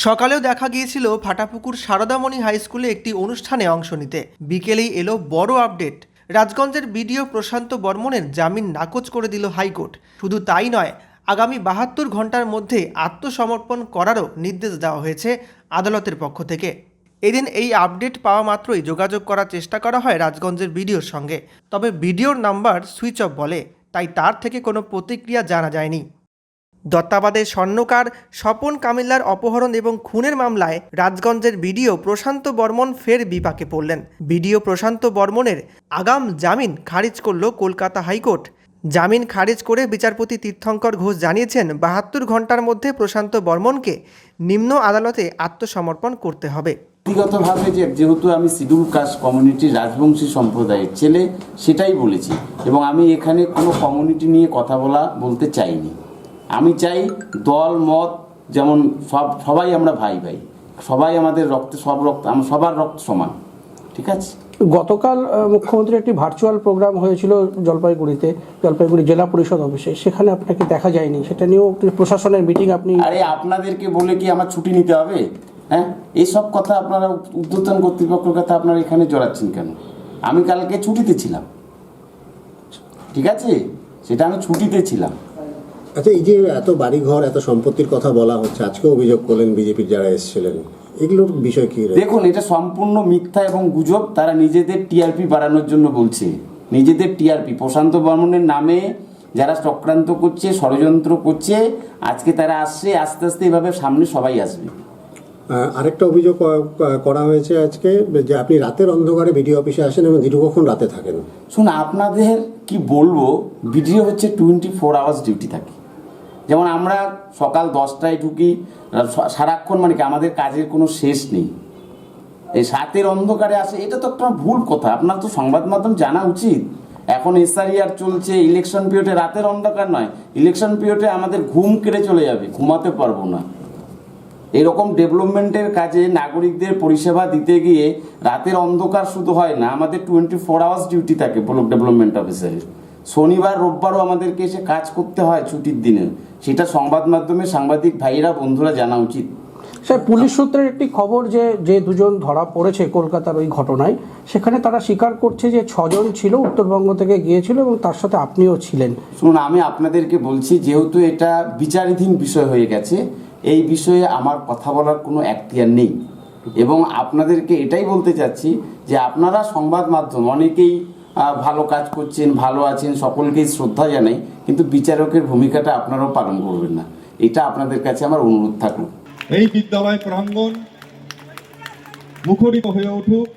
সকালেও দেখা গিয়েছিল ফাটাপুকুর সারদামণি হাই স্কুলে একটি অনুষ্ঠানে অংশ নিতে। বিকেলেই এলো বড় আপডেট। রাজগঞ্জের বিডিও প্রশান্ত বর্মনের জামিন নাকচ করে দিল হাইকোর্ট। শুধু তাই নয়, আগামী 72 ঘন্টার মধ্যে আত্মসমর্পণ করারও নির্দেশ দেওয়া হয়েছে আদালতের পক্ষ থেকে। এদিন এই আপডেট পাওয়া মাত্রই যোগাযোগ করার চেষ্টা করা হয় রাজগঞ্জের বিডিওর সঙ্গে, তবে বিডিওর নাম্বার সুইচ অফ বলে, তাই তার থেকে কোনো প্রতিক্রিয়া জানা যায়নি। দত্তাবাদের স্বর্ণকার স্বপন কামিল্লার অপহরণ এবং খুনের মামলায় রাজগঞ্জের বিডিও প্রশান্ত বর্মন ফের বিপাকে পড়লেন। বিডিও প্রশান্ত বর্মনের আগাম জামিন খারিজ করল কলকাতা হাইকোর্ট। জামিন খারিজ করে বিচারপতি তীর্থঙ্কর ঘোষ জানিয়েছেন 72 ঘন্টার মধ্যে প্রশান্ত বর্মনকে নিম্ন আদালতে আত্মসমর্পণ করতে হবে। ব্যক্তিগতভাবে যেহেতু আমি শিডিউল কাস্ট কমিউনিটির রাজবংশী সম্প্রদায়ের ছেলে, সেটাই বলেছি, এবং আমি এখানে কোনো কমিউনিটি নিয়ে কথা বলতে চাইনি। আমি চাই দল মত যেমন সবাই আমরা ভাই ভাই, সবাই আমাদের রক্তে সবার রক্ত সমান, ঠিক আছে। গতকাল মুখ্যমন্ত্রীর একটি ভার্চুয়াল প্রোগ্রাম হয়েছিল জলপাইগুড়ি জেলা পরিষদ অফিসে, সেখানে আপনাকে দেখা যায়নি। সেটা নিয়েও প্রশাসনের মিটিং আপনি আপনাদেরকে বলে কি আমার ছুটি নিতে হবে? হ্যাঁ, এইসব কথা আপনারা ঊর্ধ্বতন কর্তৃপক্ষের কথা আপনারা এখানে জড়াচ্ছেন কেন? আমি কালকে ছুটিতে ছিলাম, ঠিক আছে, সেটা আমি ছুটিতে ছিলাম। আচ্ছা, এই যে এত বাড়িঘর এত সম্পত্তির কথা বলা হচ্ছে, আজকে অভিযোগ করলেন বিজেপির যারা এসেছিলেন, এগুলোর বিষয় কি? দেখুন, এটা সম্পূর্ণ মিথ্যা এবং গুজব। তারা নিজেদের টিআরপি বাড়ানোর জন্য বলছে, নিজেদের টিআরপি। প্রশান্ত বর্মনের নামে যারা চক্রান্ত করছে, ষড়যন্ত্র করছে, আজকে তারা আসছে, আস্তে আস্তে এভাবে সামনে সবাই আসবে। আরেকটা অভিযোগ করা হয়েছে আজকে, যে আপনি রাতের অন্ধকারে বিডিও অফিসে আসেন এবং দীর্ঘক্ষণ রাতে থাকেন। শুনুন, আপনাদের কি বলবো, ভিডিও হচ্ছে 24 আওয়ার্স ডিউটি থাকে। যেমন আমরা সকাল 10টায় ঢুকি, সারাক্ষণ, মানে কি আমাদের কাজের কোনো শেষ নেই। এই রাতের অন্ধকারে আসে, এটা তো একটা ভুল কথা। আপনার তো সংবাদ মাধ্যম জানা উচিত। এখন এসআইআর চলছে, ইলেকশন পিরিয়ডে রাতের অন্ধকার নয়, ইলেকশন পিরিয়ডে আমাদের ঘুম কেড়ে চলে যাবে, ঘুমাতে পারবো না। এরকম ডেভেলপমেন্টের কাজে নাগরিকদের পরিষেবা দিতে গিয়ে রাতের অন্ধকার শুধু হয় না, আমাদের 24 আওয়ার্স ডিউটি থাকে ব্লক ডেভেলপমেন্ট অফিসারের। শনিবার রোববারও আমাদেরকে এসে কাজ করতে হয় ছুটির দিনে। সেটা সংবাদ মাধ্যমে সাংবাদিক ভাইরা বন্ধুরা জানা উচিত। স্যার, পুলিশ সূত্রের একটি খবর যে দুজন ধরা পড়েছে কলকাতার ওই ঘটনায়, সেখানে তারা স্বীকার করছে যে 6 জন ছিল, উত্তরবঙ্গ থেকে গিয়েছিল এবং তার সাথে আপনিও ছিলেন। শুনুন, আমি আপনাদেরকে বলছি, যেহেতু এটা বিচারাধীন বিষয় হয়ে গেছে, এই বিষয়ে আমার কথা বলার কোনো এখতিয়ার নেই। এবং আপনাদেরকে এটাই বলতে চাচ্ছি যে আপনারা সংবাদ মাধ্যম অনেকেই ভালো কাজ করছেন, ভালো আছেন, সকলকেই শ্রদ্ধা জানাই, কিন্তু বিচারকের ভূমিকাটা আপনারাও পালন করবেন না, এটা আপনাদের কাছে আমার অনুরোধ থাকলো। এই বিদ্যালয় প্রাঙ্গণ মুখরিত হয়ে উঠুক